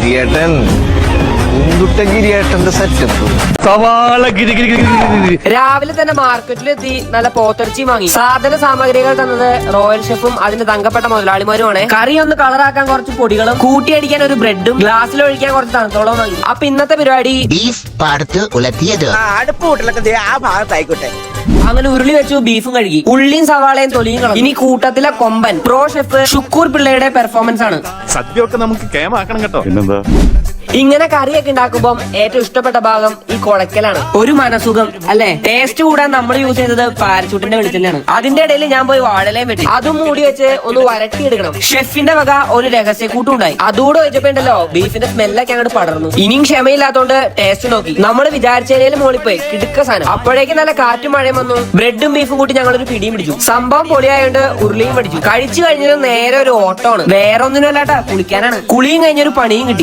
ഗിരിയേട്ടൻ ഗിരിയേട്ടന്റെ setup സവാള രാവിലെ തന്നെ മാർക്കറ്റിലെത്തി നല്ല പോത്തിറച്ചി വാങ്ങി. സാധന സാമഗ്രികൾ തന്നത് റോയൽ ഷെഫും അതിന്റെ തങ്കപ്പെട്ട മുതലാളിമാരുമാണ്. കറി ഒന്ന് കളറാക്കാൻ കുറച്ച് പൊടികളും കൂട്ടിയടിക്കാൻ ഒരു ബ്രെഡും ഗ്ലാസ്സിൽ ഒഴിക്കാൻ കുറച്ച് തണുത്തോളം വാങ്ങി. അപ്പൊ ഇന്നത്തെ പരിപാടി ബീഫ് പാടത്ത് ഉലത്തിയത്. അടുപ്പ് കൂട്ടലൊക്കെ ആ ഭാഗത്തായിക്കോട്ടെ. അങ്ങനെ ഉരുളി വെച്ചു, ബീഫും കഴുകി, ഉള്ളിയും സവാളയും തൊലിയും കളഞ്ഞു. ഇനി കൂട്ടത്തിലെ കൊമ്പൻ പ്രോ ഷെഫ് ഷുക്കൂർ പിള്ളയുടെ പെർഫോമൻസ് ആണ്. സദ്യയൊക്കെ നമുക്ക് കേമാക്കണം കേട്ടോ. പിന്നെന്താ ഇങ്ങനെ കറിയൊക്കെ ഉണ്ടാക്കുമ്പോൾ ഏറ്റവും ഇഷ്ടപ്പെട്ട ഭാഗം ഈ കുഴക്കലാണ്. ഒരു മനസുഖം അല്ലെ. ടേസ്റ്റ് കൂടാൻ നമ്മൾ യൂസ് ചെയ്തത് പാരച്ചൂട്ടിന്റെ വെളിച്ചെണ്ണയാണ്. അതിന്റെ ഇടയിൽ ഞാൻ പോയി വാഴലയും വെട്ടി അതും മൂടി വെച്ച് ഒന്ന് വരട്ടിയെടുക്കണം. ഷെഫിന്റെ വക ഒരു രഹസ്യക്കൂട്ടും ഉണ്ടായി. അതുകൂടെ വെച്ചപ്പോണ്ടല്ലോ ബീഫിന്റെ സ്മെല്ലൊക്കെ അങ്ങോട്ട് പടർന്നു. ഇനിയും ക്ഷമയില്ലാത്തോണ്ട് ടേസ്റ്റ് നോക്കി. നമ്മൾ വിചാരിച്ചതിലും മോളിൽ പോയി കിടുക്ക സാധനം. അപ്പോഴേക്കും നല്ല കാറ്റും മഴയും വന്നു. ബ്രെഡും ബീഫും കൂട്ടി ഞങ്ങളൊരു പിടിയും പിടിച്ചു. സംഭവം പൊളിയായോണ്ട് ഉരുളിയും പഠിച്ചു. കഴിച്ചു കഴിഞ്ഞത് നേരെ ഒരു ഓട്ടമാണ്. വേറെ ഒന്നിനും അല്ലാട്ടാ, കുളിക്കാനാണ്. കുളിയും കഴിഞ്ഞൊരു പണിയും കിട്ടി.